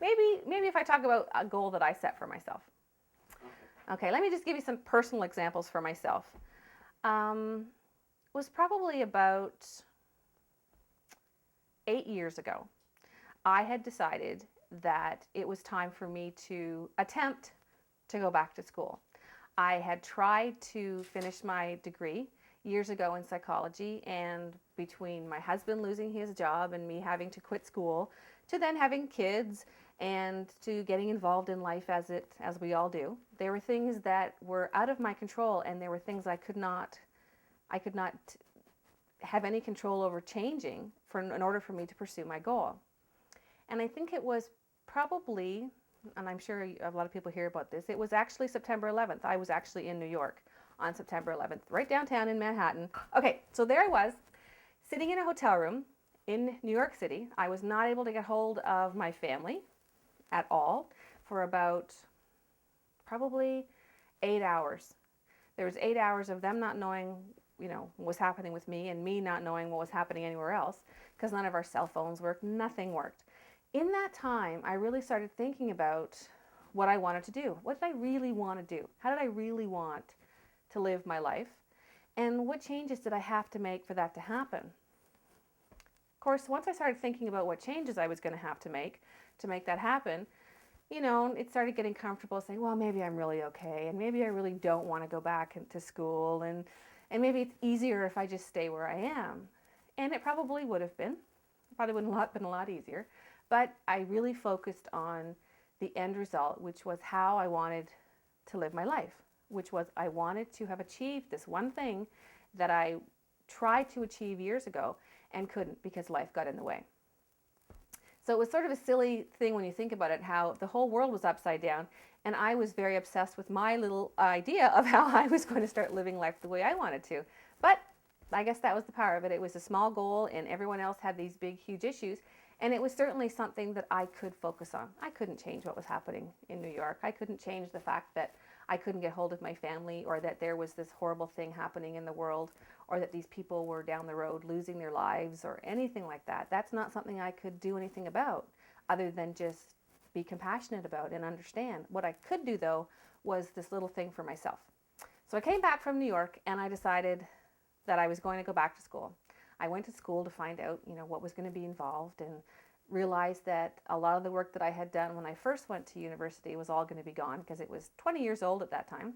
maybe if I talk about a goal that I set for myself. Okay, let me just give you some personal examples for myself. Was probably about 8 years ago. I had decided that it was time for me to attempt to go back to school. I had tried to finish my degree years ago in psychology, and between my husband losing his job and me having to quit school, to then having kids and to getting involved in life as we all do, there were things that were out of my control, and there were things I could not have any control over changing in order for me to pursue my goal. And I think it was probably, and I'm sure a lot of people hear about this, it was actually September 11th. I was actually in New York on September 11th, right downtown in Manhattan. Okay, so there I was, sitting in a hotel room in New York City. I was not able to get hold of my family at all for about probably 8 hours. There was 8 hours of them not knowing, what was happening with me, and me not knowing what was happening anywhere else, because none of our cell phones worked, nothing worked. In that time, I really started thinking about what I wanted to do. What did I really want to do? How did I really want to live my life? And what changes did I have to make for that to happen? Of course, once I started thinking about what changes I was going to have to make that happen, it started getting comfortable saying, well, maybe I'm really okay, and maybe I really don't want to go back into school, and maybe it's easier if I just stay where I am. And it probably would have been. It probably would have been a lot easier. But I really focused on the end result, which was how I wanted to live my life, which was I wanted to have achieved this one thing that I tried to achieve years ago and couldn't because life got in the way. So it was sort of a silly thing when you think about it, how the whole world was upside down, and I was very obsessed with my little idea of how I was going to start living life the way I wanted to. But I guess that was the power of it. It was a small goal, and everyone else had these big, huge issues. And it was certainly something that I could focus on. I couldn't change what was happening in New York. I couldn't change the fact that I couldn't get hold of my family, or that there was this horrible thing happening in the world, or that these people were down the road losing their lives, or anything like that. That's not something I could do anything about, other than just be compassionate about and understand. What I could do, though, was this little thing for myself. So I came back from New York, and I decided that I was going to go back to school. I went to school to find out, what was going to be involved, and realized that a lot of the work that I had done when I first went to university was all going to be gone, because it was 20 years old at that time,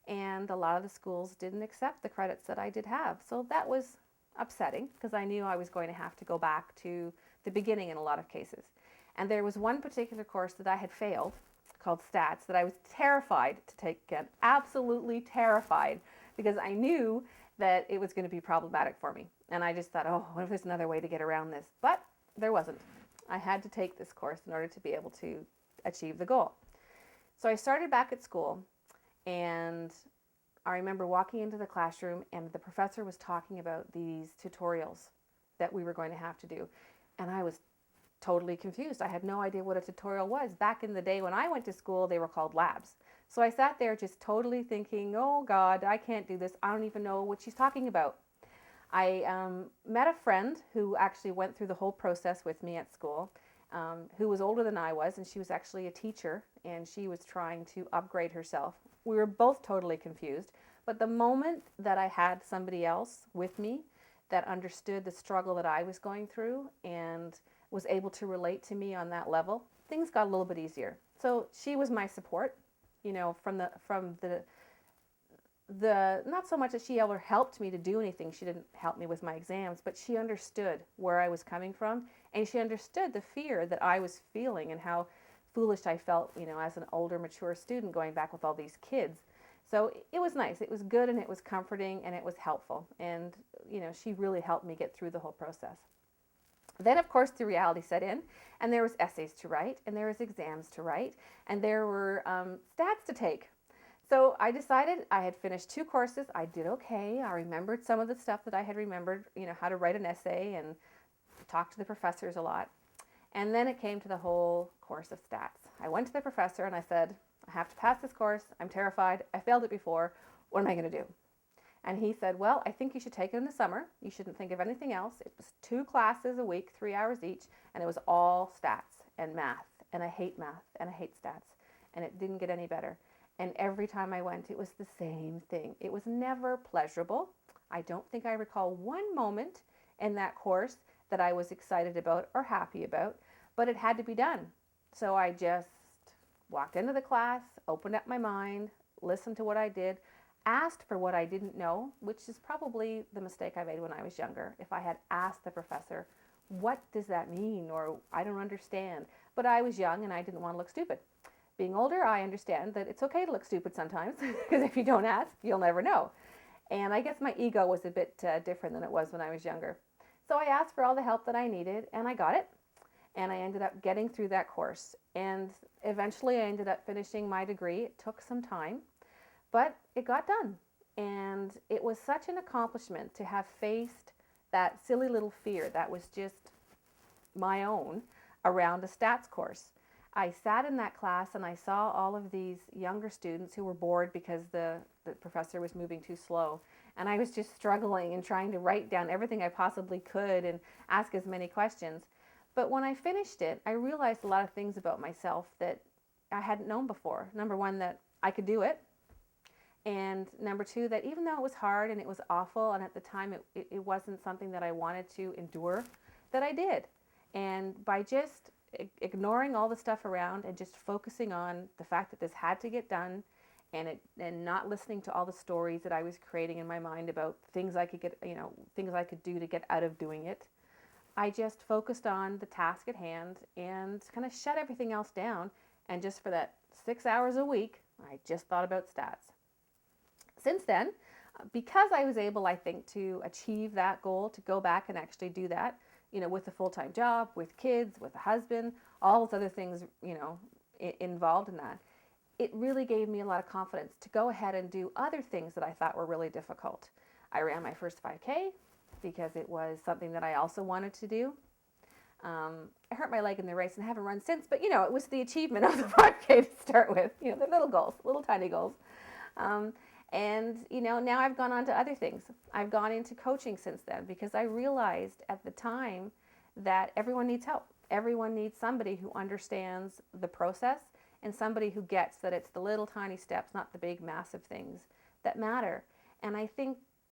and a lot of the schools didn't accept the credits that I did have. So that was upsetting, because I knew I was going to have to go back to the beginning in a lot of cases. And there was one particular course that I had failed, called stats, that I was terrified to take again, absolutely terrified, because I knew that it was going to be problematic for me. And I just thought, oh, what if there's another way to get around this? But there wasn't. I had to take this course in order to be able to achieve the goal. So I started back at school, and I remember walking into the classroom, and the professor was talking about these tutorials that we were going to have to do. And I was totally confused. I had no idea what a tutorial was. Back in the day when I went to school, they were called labs. So I sat there just totally thinking, oh God, I can't do this. I don't even know what she's talking about. I met a friend who actually went through the whole process with me at school, who was older than I was, and she was actually a teacher, and she was trying to upgrade herself. We were both totally confused, but the moment that I had somebody else with me that understood the struggle that I was going through and was able to relate to me on that level, things got a little bit easier. So she was my support, from the not so much that she ever helped me to do anything. She didn't help me with my exams, but she understood where I was coming from, and she understood the fear that I was feeling and how foolish I felt, as an older, mature student going back with all these kids. So it was nice. It was good, and it was comforting, and it was helpful. And, she really helped me get through the whole process. Then, of course, the reality set in, and there was essays to write, and there was exams to write, and there were stats to take. So I decided I had finished 2 courses. I did okay. I remembered some of the stuff that I had remembered, how to write an essay and talk to the professors a lot. And then it came to the whole course of stats. I went to the professor and I said, I have to pass this course. I'm terrified. I failed it before. What am I going to do? And he said, well, I think you should take it in the summer. You shouldn't think of anything else. It was 2 classes a week, 3 hours each, and it was all stats and math and I hate math, and I hate stats, and it didn't get any better. And every time I went, it was the same thing. It was never pleasurable. I don't think I recall one moment in that course that I was excited about or happy about, but it had to be done. So I just walked into the class, opened up my mind, listened to what I did, asked for what I didn't know, which is probably the mistake I made when I was younger. If I had asked the professor, what does that mean? Or I don't understand. But I was young and I didn't want to look stupid. Being older, I understand that it's okay to look stupid sometimes, because if you don't ask, you'll never know. And I guess my ego was a bit different than it was when I was younger. So I asked for all the help that I needed, and I got it. And I ended up getting through that course. And eventually I ended up finishing my degree. It took some time, but it got done. And it was such an accomplishment to have faced that silly little fear that was just my own around a stats course. I sat in that class and I saw all of these younger students who were bored because the professor was moving too slow. And I was just struggling and trying to write down everything I possibly could and ask as many questions. But when I finished it, I realized a lot of things about myself that I hadn't known before. Number one, that I could do it. And number two, that even though it was hard and it was awful, and at the time it wasn't something that I wanted to endure, that I did. And by just ignoring all the stuff around and just focusing on the fact that this had to get done, and not listening to all the stories that I was creating in my mind about things I could get, things I could do to get out of doing it, I just focused on the task at hand and kind of shut everything else down. And just for that 6 hours a week, I just thought about stats. Since then, because I was able, I think, to achieve that goal, to go back and actually do that, with a full-time job, with kids, with a husband, all those other things, involved in that, it really gave me a lot of confidence to go ahead and do other things that I thought were really difficult. I ran my first 5K because it was something that I also wanted to do. I hurt my leg in the race and haven't run since, but it was the achievement of the 5K to start with. They're little goals, little tiny goals. And now I've gone on to other things. I've gone into coaching since then because I realized at the time that everyone needs help. Everyone needs somebody who understands the process and somebody who gets that it's the little tiny steps, not the big massive things that matter. And I think